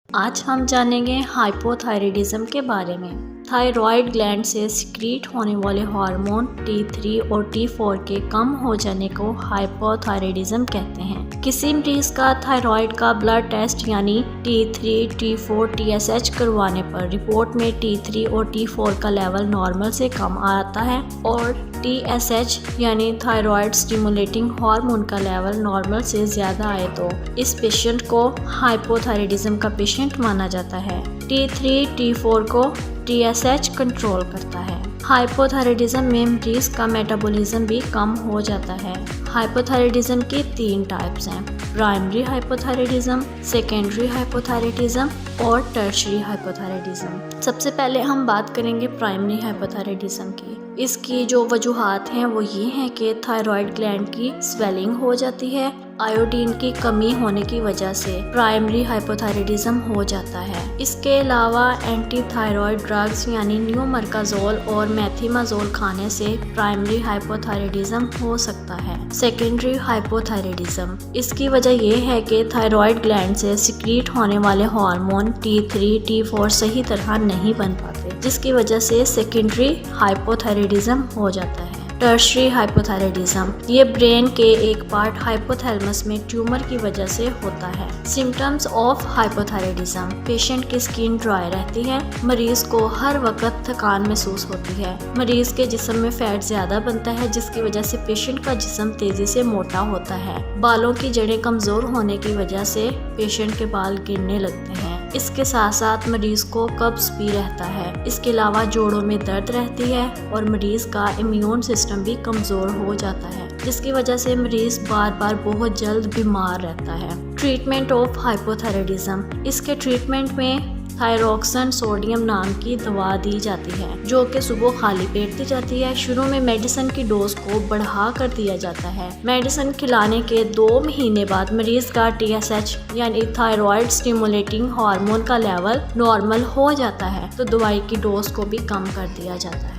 आज हम जानेंगे हाइपोथायराइडिज्म के बारे में। थायराइड ग्लैंड से सिक्रीट होने वाले हार्मोन T3 और T4 के कम हो जाने को हाइपोथायराइडिज्म कहते हैं। किसी मरीज का थायराइड का ब्लड टेस्ट यानी T3, T4, TSH करवाने पर रिपोर्ट में T3 और T4 का लेवल नॉर्मल से कम आता है और TSH यानी थायराइड स्टिमुलेटिंग हार्मोन का लेवल नॉर्मल से ज़्यादा आए तो इस पेशेंट को हाइपोथायराइडिज्म का पेशेंट माना जाता है। T3, T4 को TSH कंट्रोल करता है। हाइपोथायराइडिज्म में मरीज का मेटाबॉलिज्म भी कम हो जाता है। हाइपोथायराइडिज्म की 3 टाइप्स हैं, प्राइमरी हाइपोथायराइडिज्म, सेकेंडरी हाइपोथायराइडिज्म और टर्शियरी हाइपोथायराइडिज्म। सबसे पहले हम बात करेंगे प्राइमरी हाइपोथायराइडिज्म की। इसकी जो वजूहात हैं वो ये हैं कि थायराइड ग्लैंड की स्वेलिंग हो जाती है, आयोडीन की कमी होने की वजह से प्राइमरी हाइपोथायराइडिज्म हो जाता है। इसके अलावा एंटी थायराइड ड्रग्स यानी न्यूमरकाजोल और मेथिमाजोल खाने से प्राइमरी हाइपोथायराइडिज्म हो सकता है। सेकेंडरी हाइपोथायराइडिज्म, इसकी वजह यह है कि थायराइड ग्लैंड से सिक्रीट होने वाले हार्मोन T3, T4 सही तरह नहीं बन पाते, जिसकी वजह से सेकेंडरी हाइपोथायराइडिज्म हो जाता है। टर्शियरी हाइपोथायराइडिज्म, ये ब्रेन के एक पार्ट हाइपोथैलेमस में ट्यूमर की वजह से होता है। सिम्टम्स ऑफ हाइपोथायराइडिज्म, पेशेंट की स्किन ड्राई रहती है, मरीज को हर वक्त थकान महसूस होती है, मरीज के जिस्म में फैट ज्यादा बनता है जिसकी वजह से पेशेंट का जिस्म तेजी से मोटा होता है, बालों की जड़ें कमजोर होने की वजह से पेशेंट के बाल गिरने लगते हैं। इसके साथ साथ मरीज को कब्ज भी रहता है। इसके अलावा जोड़ों में दर्द रहती है और मरीज का इम्यून सिस्टम भी कमजोर हो जाता है, जिसकी वजह से मरीज बार बार बहुत जल्द बीमार रहता है। ट्रीटमेंट ऑफ हाइपोथायराइडिज्म, इसके ट्रीटमेंट में थायरोक्सिन सोडियम नाम की दवा दी जाती है जो कि सुबह खाली पेट दी जाती है। शुरू में मेडिसिन की डोज को बढ़ा कर दिया जाता है। मेडिसिन खिलाने के 2 महीने बाद मरीज का TSH यानी थायराइड स्टिमुलेटिंग हार्मोन का लेवल नॉर्मल हो जाता है तो दवाई की डोज को भी कम कर दिया जाता है।